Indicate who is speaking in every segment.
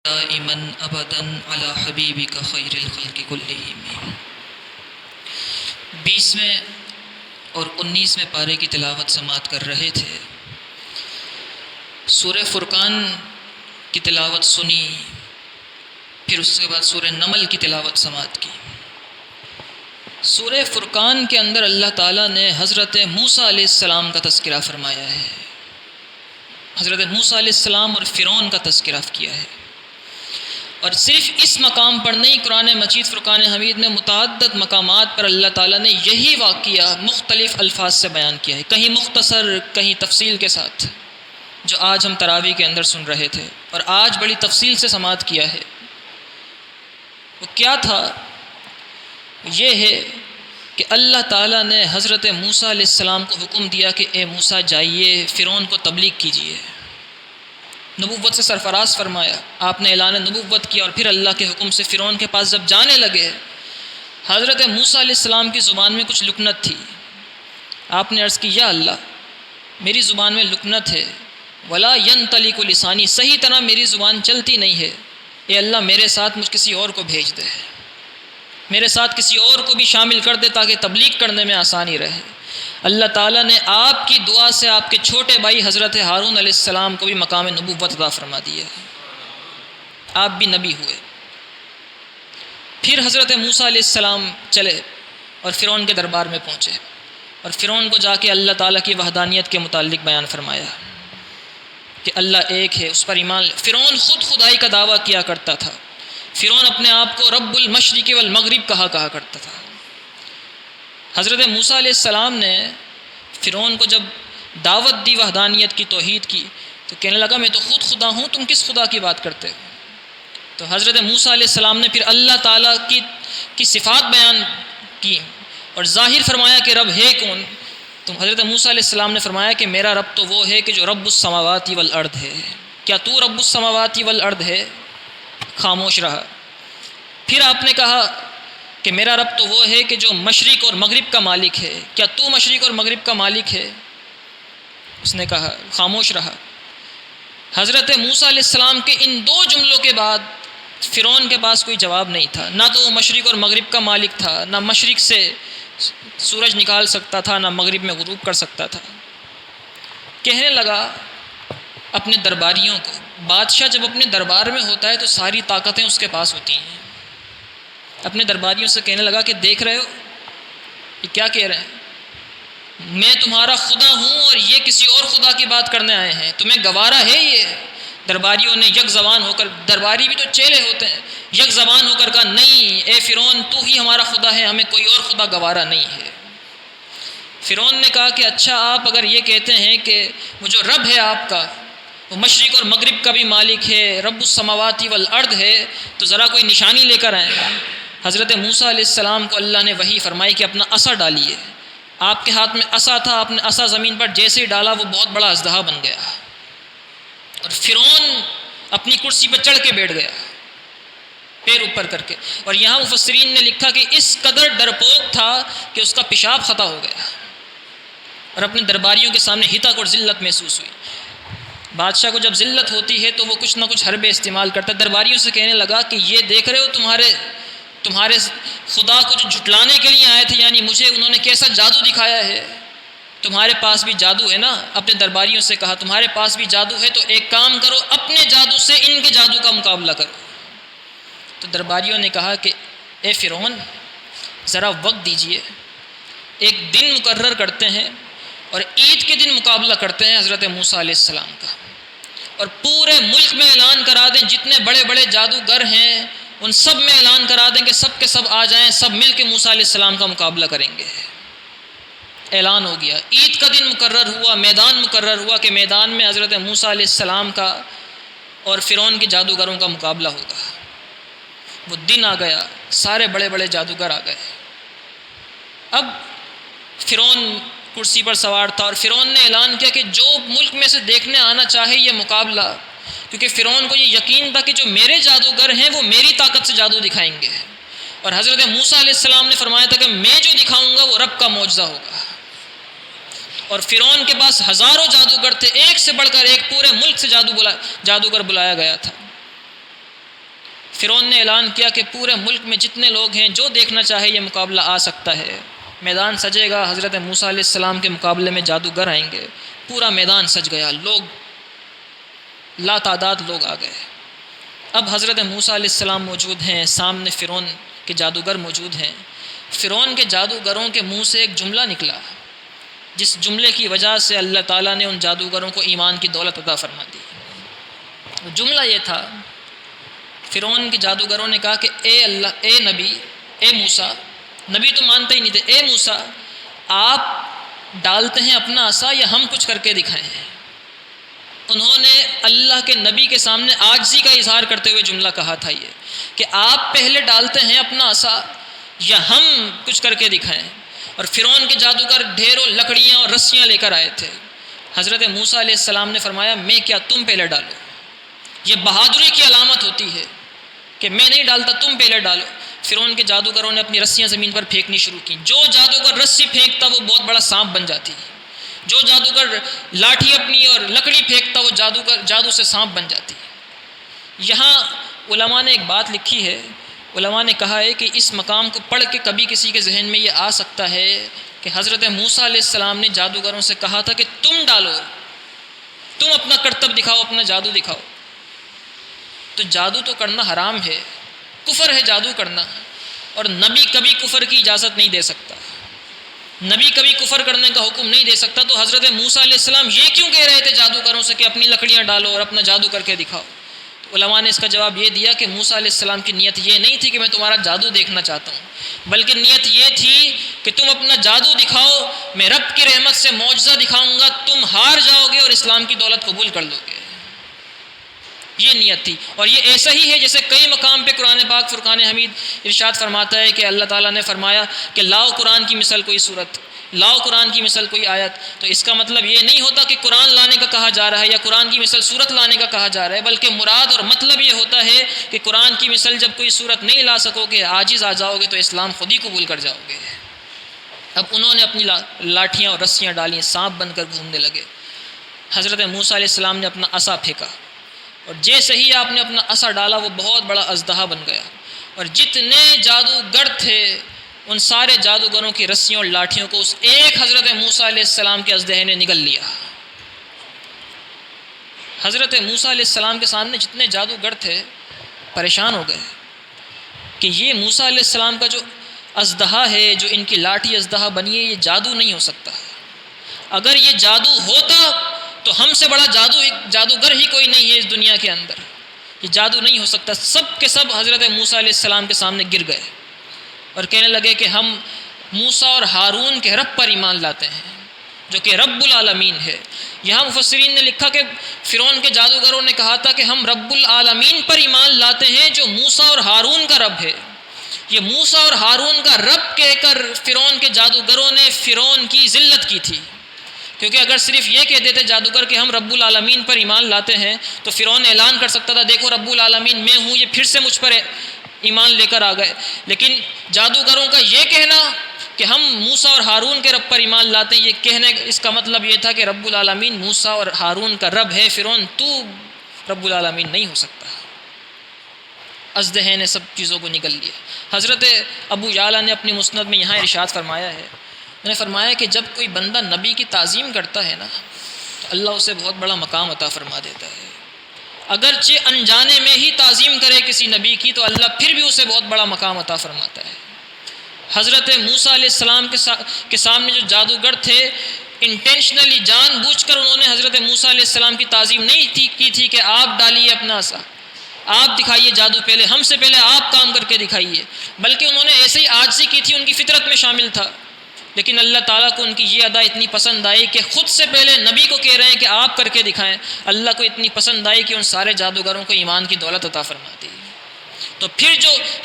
Speaker 1: دائما ابدا علی حبیبک خیر الخلق کلہم۔ 20ویں اور 19ویں پارے کی تلاوت سماعت کر رہے تھے۔ سورہ فرقان کی تلاوت سنی، پھر اس کے بعد سورہ نمل کی تلاوت سماعت کی۔ سورہ فرقان کے اندر اللہ تعالیٰ نے حضرت موسیٰ علیہ السلام کا تذکرہ فرمایا ہے، حضرت موسیٰ علیہ السلام اور فرعون کا تذکرہ کیا ہے۔ اور صرف اس مقام پر نہیں، قرآن مجید فرقان حمید میں متعدد مقامات پر اللہ تعالیٰ نے یہی واقعہ مختلف الفاظ سے بیان کیا ہے، کہیں مختصر، کہیں تفصیل کے ساتھ، جو آج ہم تراویح کے اندر سن رہے تھے، اور آج بڑی تفصیل سے سماعت کیا ہے۔ وہ کیا تھا؟ یہ ہے کہ اللہ تعالیٰ نے حضرت موسیٰ علیہ السلام کو حکم دیا کہ اے موسیٰ جائیے فرعون کو تبلیغ کیجیے، نبوت سے سرفراز فرمایا، آپ نے اعلان نبوت کیا، اور پھر اللہ کے حکم سے فرعون کے پاس جب جانے لگے، حضرت موسیٰ علیہ السلام کی زبان میں کچھ لکنت تھی۔ آپ نے عرض کی یا اللہ میری زبان میں لکنت ہے، ولا ینطلق لسانی، صحیح طرح میری زبان چلتی نہیں ہے، اے اللہ میرے ساتھ مجھ کسی اور کو بھیج دے، میرے ساتھ کسی اور کو بھی شامل کر دے تاکہ تبلیغ کرنے میں آسانی رہے۔ اللہ تعالیٰ نے آپ کی دعا سے آپ کے چھوٹے بھائی حضرت ہارون علیہ السلام کو بھی مقام نبوت عطا فرما دیا، آپ بھی نبی ہوئے۔ پھر حضرت موسیٰ علیہ السلام چلے اور فرعون کے دربار میں پہنچے، اور فرعون کو جا کے اللہ تعالیٰ کی وحدانیت کے متعلق بیان فرمایا کہ اللہ ایک ہے، اس پر ایمان۔ فرعون خود خدائی کا دعویٰ کیا کرتا تھا، فرعون اپنے آپ کو رب المشرق والمغرب کہا کرتا تھا۔ حضرت موسیٰ علیہ السلام نے فرعون کو جب دعوت دی وحدانیت کی، توحید کی، تو کہنے لگا میں تو خود خدا ہوں، تم کس خدا کی بات کرتے ہو؟ تو حضرت موسیٰ علیہ السلام نے پھر اللہ تعالیٰ کی صفات بیان کی اور ظاہر فرمایا کہ رب ہے کون؟ تو حضرت موسیٰ علیہ السلام نے فرمایا کہ میرا رب تو وہ ہے کہ جو رب السماوات والارض ہے۔ کیا تو رب السماوات والارض ہے؟ خاموش رہا۔ پھر آپ نے کہا کہ میرا رب تو وہ ہے کہ جو مشرق اور مغرب کا مالک ہے، کیا تو مشرق اور مغرب کا مالک ہے؟ اس نے کہا، خاموش رہا۔ حضرت موسیٰ علیہ السلام کے ان دو جملوں کے بعد فرعون کے پاس کوئی جواب نہیں تھا، نہ تو وہ مشرق اور مغرب کا مالک تھا، نہ مشرق سے سورج نکال سکتا تھا، نہ مغرب میں غروب کر سکتا تھا۔ کہنے لگا اپنے درباریوں کو، بادشاہ جب اپنے دربار میں ہوتا ہے تو ساری طاقتیں اس کے پاس ہوتی ہیں، اپنے درباریوں سے کہنے لگا کہ دیکھ رہے ہو یہ کیا کہہ رہے ہیں، میں تمہارا خدا ہوں اور یہ کسی اور خدا کی بات کرنے آئے ہیں، تمہیں گوارا ہے یہ؟ درباریوں نے یک زبان ہو کر، درباری بھی تو چیلے ہوتے ہیں، یک زبان ہو کر کہا نہیں اے فرعون تو ہی ہمارا خدا ہے، ہمیں کوئی اور خدا گوارا نہیں ہے۔ فرعون نے کہا کہ اچھا آپ اگر یہ کہتے ہیں کہ وہ جو رب ہے آپ کا وہ مشرق اور مغرب کا بھی مالک ہے، رب السماوات والارض ہے، تو ذرا کوئی نشانی لے کر آئیں۔ حضرت موسیٰ علیہ السلام کو اللہ نے وحی فرمائی کہ اپنا عصا ڈالیے۔ آپ کے ہاتھ میں عصا تھا، آپ نے عصا زمین پر جیسے ہی ڈالا وہ بہت بڑا اژدہا بن گیا، اور فرعون اپنی کرسی پر چڑھ کے بیٹھ گیا پیر اوپر کر کے، اور یہاں مفسرین نے لکھا کہ اس قدر ڈرپوک تھا کہ اس کا پیشاب خطا ہو گیا، اور اپنے درباریوں کے سامنے ہتک اور ذلت محسوس ہوئی۔ بادشاہ کو جب ذلت ہوتی ہے تو وہ کچھ نہ کچھ حربے استعمال کرتا ہے۔ درباریوں سے کہنے لگا کہ یہ دیکھ رہے ہو تمہارے خدا کو جو جھٹلانے کے لیے آئے تھے، یعنی مجھے انہوں نے کیسا جادو دکھایا ہے، تمہارے پاس بھی جادو ہے نا؟ اپنے درباریوں سے کہا تمہارے پاس بھی جادو ہے تو ایک کام کرو، اپنے جادو سے ان کے جادو کا مقابلہ کرو۔ تو درباریوں نے کہا کہ اے فرعون ذرا وقت دیجئے، ایک دن مقرر کرتے ہیں اور عید کے دن مقابلہ کرتے ہیں حضرت موسیٰ علیہ السلام کا، اور پورے ملک میں اعلان کرا دیں، جتنے بڑے بڑے جادوگر ہیں ان سب میں اعلان کرا دیں کہ سب کے سب آ جائیں، سب مل کے موسیٰ علیہ السلام کا مقابلہ کریں گے۔ اعلان ہو گیا، عید کا دن مقرر ہوا، میدان مقرر ہوا کہ میدان میں حضرت موسیٰ علیہ السلام کا اور فرعون کے جادوگروں کا مقابلہ ہوگا۔ وہ دن آ گیا، سارے بڑے بڑے جادوگر آ گئے۔ اب فرعون کرسی پر سوار تھا، اور فرعون نے اعلان کیا کہ جو ملک میں سے دیکھنے آنا چاہے یہ مقابلہ، کیونکہ فرعون کو یہ یقین تھا کہ جو میرے جادوگر ہیں وہ میری طاقت سے جادو دکھائیں گے، اور حضرت موسیٰ علیہ السلام نے فرمایا تھا کہ میں جو دکھاؤں گا وہ رب کا معجزہ ہوگا۔ اور فرعون کے پاس ہزاروں جادوگر تھے، ایک سے بڑھ کر ایک، پورے ملک سے جادوگر بلایا گیا تھا۔ فرعون نے اعلان کیا کہ پورے ملک میں جتنے لوگ ہیں جو دیکھنا چاہے یہ مقابلہ آ سکتا ہے، میدان سجے گا، حضرت موسیٰ علیہ السلام کے مقابلے میں جادوگر آئیں گے۔ پورا میدان سج گیا، لوگ لا تعداد لوگ آ گئے۔ اب حضرت موسیٰ علیہ السلام موجود ہیں، سامنے فرعون کے جادوگر موجود ہیں۔ فرعون کے جادوگروں کے منہ سے ایک جملہ نکلا، جس جملے کی وجہ سے اللہ تعالیٰ نے ان جادوگروں کو ایمان کی دولت عطا فرما دی۔ جملہ یہ تھا، فرعون کے جادوگروں نے کہا کہ اے نبی، اے موسیٰ، نبی تو مانتے ہی نہیں تھے، اے موسیٰ آپ ڈالتے ہیں اپنا عصا یا ہم کچھ کر کے دکھائیں؟ انہوں نے اللہ کے نبی کے سامنے عاجزی کا اظہار کرتے ہوئے جملہ کہا تھا یہ کہ آپ پہلے ڈالتے ہیں اپنا عصا یا ہم کچھ کر کے دکھائیں؟ اور فرعون کے جادوگر ڈھیروں لکڑیاں اور رسیاں لے کر آئے تھے۔ حضرت موسیٰ علیہ السلام نے فرمایا میں کیا، تم پہلے ڈالو۔ یہ بہادری کی علامت ہوتی ہے کہ میں نہیں ڈالتا، تم پہلے ڈالو۔ فرعون کے جادوگروں نے اپنی رسیاں زمین پر پھینکنی شروع کی۔ جو جادوگر رسی پھینکتا وہ بہت بڑا سانپ بن جاتی، جو جادوگر لاٹھی اپنی اور لکڑی پھینکتا وہ جادو سے سانپ بن جاتی۔ یہاں علماء نے ایک بات لکھی ہے، علماء نے کہا ہے کہ اس مقام کو پڑھ کے کبھی کسی کے ذہن میں یہ آ سکتا ہے کہ حضرت موسیٰ علیہ السلام نے جادوگروں سے کہا تھا کہ تم ڈالو، تم اپنا کرتب دکھاؤ، اپنا جادو دکھاؤ۔ تو جادو تو کرنا حرام ہے، کفر ہے جادو کرنا، اور نبی کبھی کفر کی اجازت نہیں دے سکتا، نبی کبھی کفر کرنے کا حکم نہیں دے سکتا۔ تو حضرت موسیٰ علیہ السلام یہ کیوں کہہ رہے تھے جادوگروں سے کہ اپنی لکڑیاں ڈالو اور اپنا جادو کر کے دکھاؤ؟ تو علماء نے اس کا جواب یہ دیا کہ موسیٰ علیہ السلام کی نیت یہ نہیں تھی کہ میں تمہارا جادو دیکھنا چاہتا ہوں، بلکہ نیت یہ تھی کہ تم اپنا جادو دکھاؤ، میں رب کی رحمت سے معجزہ دکھاؤں گا، تم ہار جاؤ گے اور اسلام کی دولت قبول کر لو گے۔ یہ نیت تھی، اور یہ ایسا ہی ہے جیسے کئی مقام پہ قرآن پاک فرقان حمید ارشاد فرماتا ہے کہ اللہ تعالیٰ نے فرمایا کہ لاؤ قرآن کی مثل کوئی صورت، لاؤ قرآن کی مثل کوئی آیت۔ تو اس کا مطلب یہ نہیں ہوتا کہ قرآن لانے کا کہا جا رہا ہے یا قرآن کی مثل صورت لانے کا کہا جا رہا ہے، بلکہ مراد اور مطلب یہ ہوتا ہے کہ قرآن کی مثل جب کوئی صورت نہیں لا سکو گے، عاجز آ جاؤ گے، تو اسلام خود ہی قبول کر جاؤ گے۔ اب انہوں نے اپنی لاٹھیاں اور رسیاں ڈالیں، سانپ بن کر گھومنے لگے۔ حضرت موسیٰ علیہ السلام نے اپنا عصا پھینکا، اور جیسے ہی آپ نے اپنا عصا ڈالا وہ بہت بڑا اژدہا بن گیا، اور جتنے جادوگر تھے ان سارے جادوگروں کی رسیوں اور لاٹھیوں کو اس ایک حضرت موسیٰ علیہ السلام کے اژدہے نے نگل لیا۔ حضرت موسیٰ علیہ السلام کے سامنے جتنے جادوگر تھے پریشان ہو گئے کہ یہ موسیٰ علیہ السلام کا جو اژدہا ہے، جو ان کی لاٹھی اژدہا بنی ہے، یہ جادو نہیں ہو سکتا۔ اگر یہ جادو ہوتا تو ہم سے بڑا جادوگر ہی کوئی نہیں ہے اس دنیا کے اندر، یہ جادو نہیں ہو سکتا۔ سب کے سب حضرت موسیٰ علیہ السلام کے سامنے گر گئے اور کہنے لگے کہ ہم موسیٰ اور ہارون کے رب پر ایمان لاتے ہیں جو کہ رب العالمین ہے۔ یہاں مفسرین نے لکھا کہ فرعون کے جادوگروں نے کہا تھا کہ ہم رب العالمین پر ایمان لاتے ہیں جو موسیٰ اور ہارون کا رب ہے۔ یہ موسیٰ اور ہارون کا رب کہہ کر فرعون کے جادوگروں نے فرعون کی ذلت کی تھی، کیونکہ اگر صرف یہ کہہ دیتے جادوگر کہ ہم رب العالمین پر ایمان لاتے ہیں تو فرعون اعلان کر سکتا تھا دیکھو رب العالمین میں ہوں، یہ پھر سے مجھ پر ایمان لے کر آ گئے۔ لیکن جادوگروں کا یہ کہنا کہ ہم موسیٰ اور ہارون کے رب پر ایمان لاتے ہیں، یہ کہنے اس کا مطلب یہ تھا کہ رب العالمین موسیٰ اور ہارون کا رب ہے، فرعون تو رب العالمین نہیں ہو سکتا۔ اژدہے نے سب چیزوں کو نگل لیا۔ حضرت ابو یعلا نے اپنی مسند میں یہاں ارشاد فرمایا ہے، انہوں نے فرمایا کہ جب کوئی بندہ نبی کی تعظیم کرتا ہے نا تو اللہ اسے بہت بڑا مقام عطا فرما دیتا ہے۔ اگرچہ انجانے میں ہی تعظیم کرے کسی نبی کی تو اللہ پھر بھی اسے بہت بڑا مقام عطا فرماتا ہے۔ حضرت موسیٰ علیہ السلام کے سامنے جو جادوگر تھے، انٹینشنلی جان بوجھ کر انہوں نے حضرت موسیٰ علیہ السلام کی تعظیم نہیں کی تھی کہ آپ ڈالیے اپنا عصا، آپ دکھائیے جادو، پہلے ہم سے پہلے آپ کام کر کے دکھائیے، بلکہ انہوں نے ایسے ہی عاجزی کی تھی، ان کی فطرت میں شامل تھا۔ لیکن اللہ تعالیٰ کو ان کی یہ ادا اتنی پسند آئی کہ خود سے پہلے نبی کو کہہ رہے ہیں کہ آپ کر کے دکھائیں، اللہ کو اتنی پسند آئی کہ ان سارے جادوگروں کو ایمان کی دولت عطا فرما دی۔ تو پھر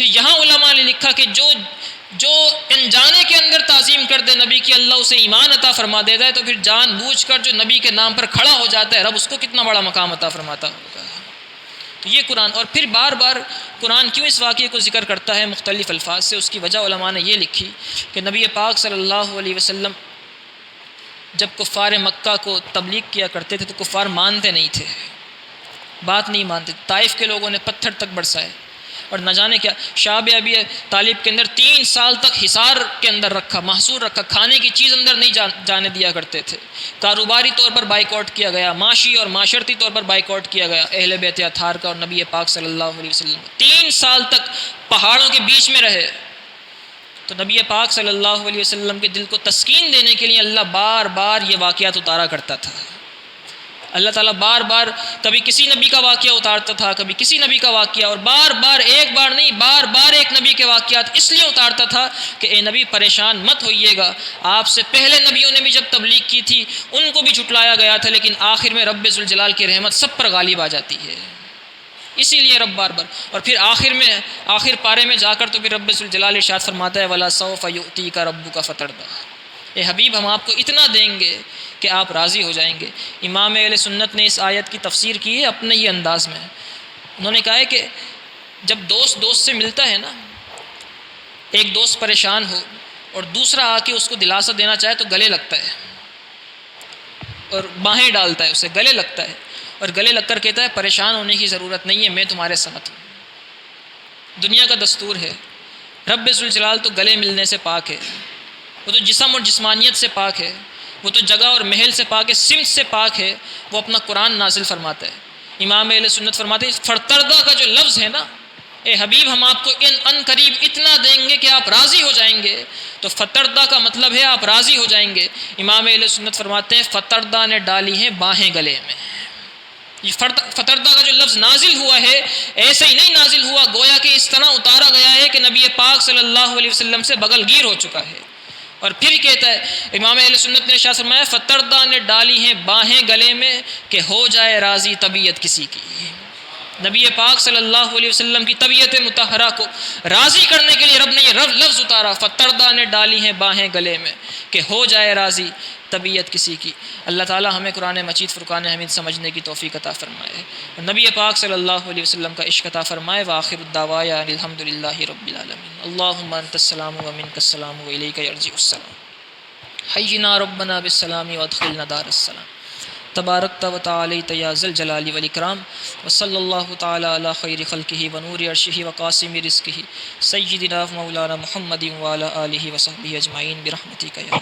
Speaker 1: یہاں علماء نے لکھا کہ جو انجانے کے اندر تعظیم کر دے نبی کی، اللہ اسے ایمان عطا فرما دیتا ہے، تو پھر جان بوجھ کر جو نبی کے نام پر کھڑا ہو جاتا ہے رب اس کو کتنا بڑا مقام عطا فرماتا ہوگا۔ تو یہ قرآن، اور پھر بار بار قرآن کیوں اس واقعے کو ذکر کرتا ہے مختلف الفاظ سے، اس کی وجہ علماء نے یہ لکھی کہ نبی پاک صلی اللہ علیہ وسلم جب کفار مکہ کو تبلیغ کیا کرتے تھے تو کفار مانتے نہیں تھے، بات نہیں مانتے، طائف کے لوگوں نے پتھر تک برسائے، اور نہ جانے کیا شعب ابی طالب کے اندر 3 سال تک حصار کے اندر رکھا، محصور رکھا، کھانے کی چیز اندر نہیں جانے دیا کرتے تھے، کاروباری طور پر بائیکاٹ کیا گیا، معاشی اور معاشرتی طور پر بائیکاٹ کیا گیا اہل بیت اطہار کا اور نبی پاک صلی اللہ علیہ وسلم 3 سال تک پہاڑوں کے بیچ میں رہے۔ تو نبی پاک صلی اللہ علیہ وسلم کے دل کو تسکین دینے کے لیے اللہ بار بار یہ واقعات اتارا کرتا تھا۔ اللہ تعالیٰ بار بار کبھی کسی نبی کا واقعہ اتارتا تھا، کبھی کسی نبی کا واقعہ، اور بار بار ایک بار نہیں، بار بار ایک نبی کے واقعات اس لیے اتارتا تھا کہ اے نبی پریشان مت ہوئیے گا، آپ سے پہلے نبیوں نے بھی جب تبلیغ کی تھی ان کو بھی جھٹلایا گیا تھا، لیکن آخر میں رب ذوالجلال کی رحمت سب پر غالب آ جاتی ہے، اسی لیے رب بار بار، اور پھر آخر پارے میں جا کر تو پھر رب ذوالجلال ارشاد فرماتا ہے وَلَا سَوْفَ يُؤْتِيكَ رَبُّكَ فَتَرْضَىٰ، اے حبیب ہم آپ کو اتنا دیں گے کہ آپ راضی ہو جائیں گے۔ امام اہل سنت نے اس آیت کی تفسیر کی ہے اپنے ہی انداز میں، انہوں نے کہا ہے کہ جب دوست سے ملتا ہے نا، ایک دوست پریشان ہو اور دوسرا آ کے اس کو دلاسا دینا چاہے تو گلے لگتا ہے اور باہیں ڈالتا ہے، اسے گلے لگتا ہے اور گلے لگ کر کہتا ہے پریشان ہونے کی ضرورت نہیں ہے، میں تمہارے ساتھ ہوں۔ دنیا کا دستور ہے، رب ذوالجلال تو گلے ملنے سے پاک ہے، وہ تو جسم اور جسمانیت سے پاک ہے، وہ تو جگہ اور محل سے پاک ہے، سمت سے پاک ہے، وہ اپنا قرآن نازل فرماتا ہے۔ امام اہل سنت فرماتے ہیں فرتردہ کا جو لفظ ہے نا، اے حبیب ہم آپ کو ان قریب اتنا دیں گے کہ آپ راضی ہو جائیں گے، تو فتردہ کا مطلب ہے آپ راضی ہو جائیں گے۔ امام اہل سنت فرماتے ہیں فتردہ نے ڈالی ہیں باہیں گلے میں۔ یہ فتردہ کا جو لفظ نازل ہوا ہے ایسے ہی نہیں نازل ہوا، گویا کہ اس طرح اتارا گیا ہے کہ نبی پاک صلی اللہ علیہ وسلم سے بغل گیر ہو چکا ہے۔ اور پھر کہتا ہے امام اہل سنت نے ارشاد فرمایا فتردہ نے ڈالی ہیں باہیں گلے میں کہ ہو جائے راضی طبیعت کسی کی۔ نبی پاک صلی اللہ علیہ وسلم کی طبیعت مطہرہ کو راضی کرنے کے لیے رب نے یہ لفظ اتارا فتردہ نے ڈالی ہیں باہیں گلے میں کہ ہو جائے راضی طبیعت کسی کی۔ اللہ تعالی ہمیں قرآن مجید فرقان حمید سمجھنے کی توفیق عطا فرمائے، اور نبی پاک صلی اللہ علیہ وسلم کا عشق عطا فرمائے۔ وآخر الدعوایا ان الحمد للہ رب العالمین۔ اللہم انت السلام ومنک السلام والیک یرجع السلام، حینا ربنا بالسلام وادخلنا دار السلام، تبارکت و تعالیت یا ذی الجلال والاکرام، وصلی اللہ تعالی علی خیر خلقہ ونور عرشہ وقاسم رزقہ سیدنا مولانا محمد وعلی آلہ وصحبہ اجمعین برحمتک یا